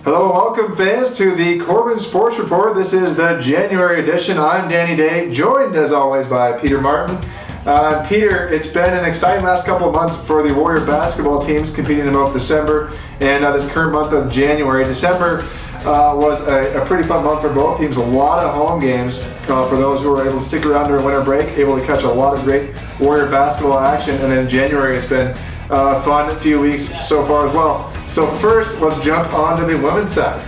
Hello and welcome, fans, to the Corban Sports Report. This is the January edition. I'm Danny Day, joined as always by Peter Martin. Peter, it's been an exciting last couple of months for the Warrior basketball teams competing in both December and this current month of January. December was a pretty fun month for both teams. A lot of home games for those who were able to stick around during winter break, able to catch a lot of great Warrior basketball action. And then January, it's been a fun few weeks so far as well. So first, let's jump on to the women's side.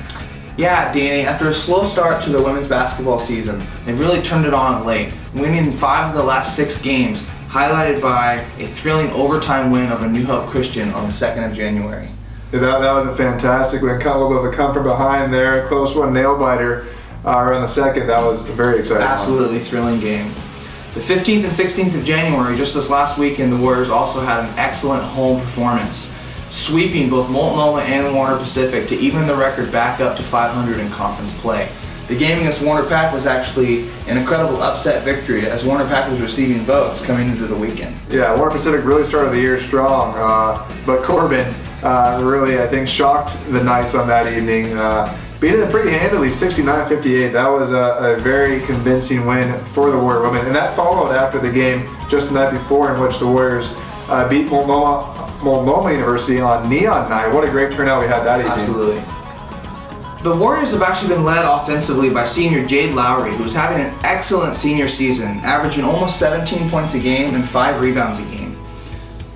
Yeah, Danny, after a slow start to the women's basketball season, they really turned it on late, winning 5 of the last 6 games, highlighted by a thrilling overtime win over New Hope Christian on the 2nd of January. That was a fantastic win. A little bit of a come from behind there, close one, nail-biter around the second. That was a very exciting Absolutely thrilling game. The 15th and 16th of January, just this last weekend, the Warriors also had an excellent home performance, sweeping both Multnomah and Warner Pacific to even the record back up to 500 in conference play. The game against Warner Pac was actually an incredible upset victory, as Warner Pac was receiving votes coming into the weekend. Yeah, Warner Pacific really started the year strong, but Corban really, I think, shocked the Knights on that evening, beating them pretty handily, 69-58. That was a very convincing win for the Warrior women, and that followed after the game just the night before, in which the Warriors beat Multnomah University on Neon Night. What a great turnout we had that evening. Absolutely. The Warriors have actually been led offensively by senior Jade Lowry, who's having an excellent senior season, averaging almost 17 points a game and 5 rebounds a game.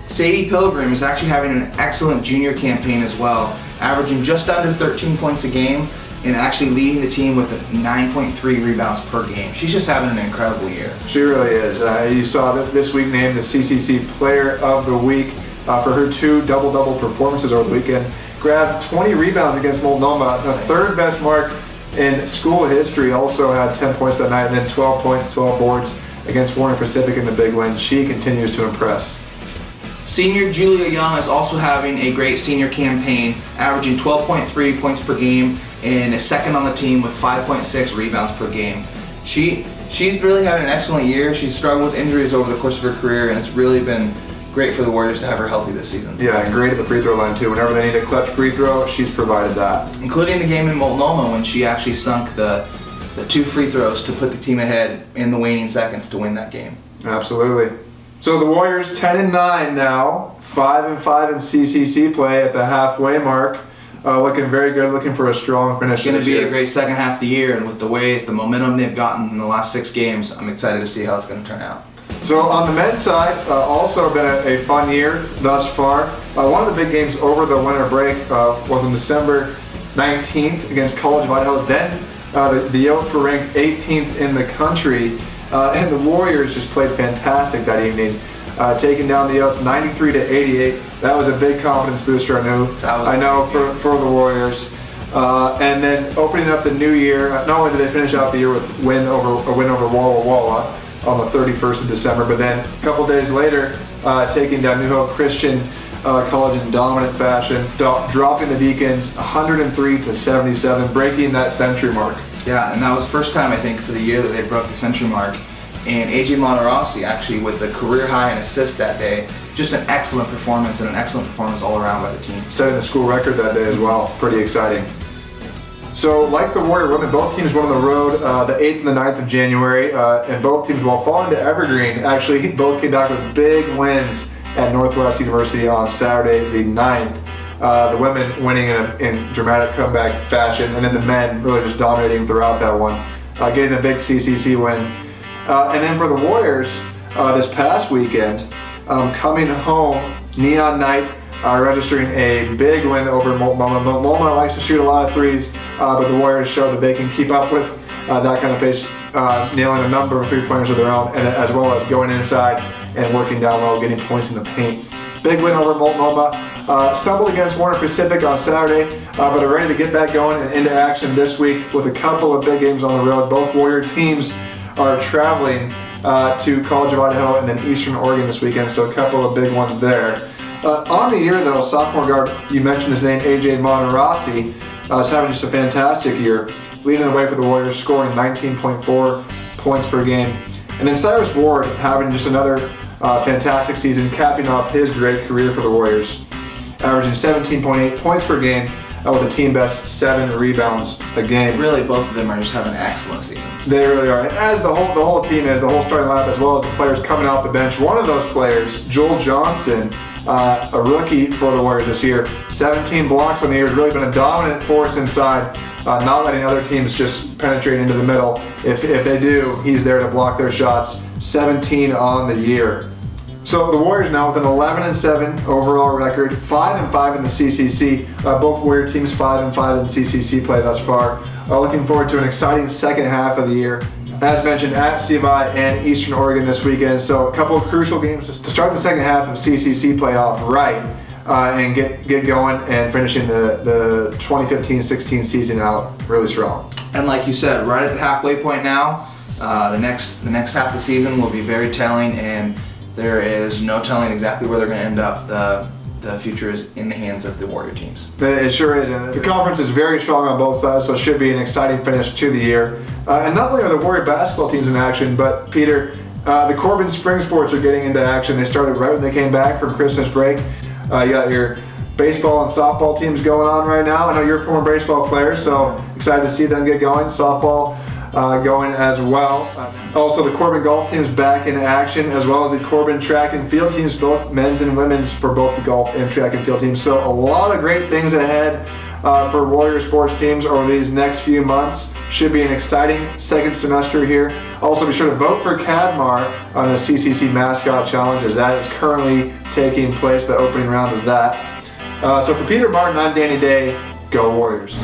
Sadie Pilgrim is actually having an excellent junior campaign as well, averaging just under 13 points a game and actually leading the team with 9.3 rebounds per game. She's just having an incredible year. She really is. You saw that this week named the CCC Player of the Week for her 2 double-double performances over the weekend. Grabbed 20 rebounds against Multnomah, the third best mark in school history. Also had 10 points that night, and then 12 points, 12 boards against Warner Pacific in the big win. She continues to impress. Senior Julia Young is also having a great senior campaign, averaging 12.3 points per game and is second on the team with 5.6 rebounds per game. She's really having an excellent year. She's struggled with injuries over the course of her career, and it's really been great for the Warriors to have her healthy this season. Yeah, and great at the free throw line too. Whenever they need a clutch free throw, she's provided that. Including the game in Multnomah when she actually sunk the 2 free throws to put the team ahead in the waning seconds to win that game. Absolutely. So the Warriors 10-9 now, 5-5 in CCC play at the halfway mark. Looking very good, looking for a strong finish. It's going to be a great second half of the year, and with the momentum they've gotten in the last 6 games, I'm excited to see how it's going to turn out. So on the men's side, also been a fun year thus far. One of the big games over the winter break was on December 19th against College of Idaho. Then the Yotes were ranked 18th in the country, and the Warriors just played fantastic that evening, taking down the Yotes 93-88. That was a big confidence booster, I know for the Warriors. And then opening up the new year, not only did they finish out the year with a win over Walla Walla on the 31st of December, but then a couple days later, taking down New Hope Christian College in dominant fashion, dropping the Deacons 103-77, breaking that century mark. Yeah, and that was the first time, I think, for the year that they broke the century mark. And AJ Monterossi actually with the career high in assists that day. Just an excellent performance, and an excellent performance all around by the team. Setting the school record that day as well. Pretty exciting. So, like the Warrior women, both teams went on the road the 8th and the 9th of January, and both teams, while falling to Evergreen, actually both came back with big wins at Northwest University on Saturday the 9th. The women winning in dramatic comeback fashion, and then the men really just dominating throughout that one, getting a big CCC win. And then for the Warriors, this past weekend, coming home, Neon Night, registering a big win over Multnomah. Multnomah likes to shoot a lot of threes, but the Warriors showed that they can keep up with that kind of pace, nailing a number of three-pointers of their own, and as well as going inside and working down low, getting points in the paint. Big win over Multnomah. Stumbled against Warner Pacific on Saturday, but are ready to get back going and into action this week with a couple of big games on the road. Both Warrior teams are traveling to College of Idaho and then Eastern Oregon this weekend, so a couple of big ones there. On the year, though, sophomore guard, you mentioned his name, AJ Monterossi, is having just a fantastic year, leading the way for the Warriors, scoring 19.4 points per game. And then Cyrus Ward having just another fantastic season, capping off his great career for the Warriors, averaging 17.8 points per game, with a team best 7 rebounds a game. Really, both of them are just having excellent seasons. They really are. And as the whole team is, the whole starting lineup, as well as the players coming off the bench. One of those players, Joel Johnson, a rookie for the Warriors this year, 17 blocks on the year, has really been a dominant force inside, not letting other teams just penetrate into the middle. If they do, he's there to block their shots. 17 on the year. So the Warriors now with an 11-7 overall record, 5-5 in the CCC. Both Warrior teams 5-5 in CCC play thus far. Looking forward to an exciting second half of the year. As mentioned, at CVI and Eastern Oregon this weekend. So a couple of crucial games to start the second half of CCC playoff right and get going and finishing the 2015-16 season out really strong. And like you said, right at the halfway point now, the next half of the season will be very telling, and there is no telling exactly where they're going to end up. The future is in the hands of the Warrior teams. It sure is, and the conference is very strong on both sides, so it should be an exciting finish to the year. And not only are the Warrior basketball teams in action, but Peter, the Corban Spring Sports are getting into action. They started right when they came back from Christmas break. You got your baseball and softball teams going on right now. I know you're a former baseball player, so excited to see them get going. Softball going as well. Also, the Corban golf team's back in action, as well as the Corban track and field teams, both men's and women's, for both the golf and track and field teams. So a lot of great things ahead for Warrior sports teams over these next few months. Should be an exciting second semester here. Also, be sure to vote for Cadmar on the CCC Mascot Challenge, as that is currently taking place, the opening round of that. So for Peter Martin, I'm Danny Day. Go Warriors.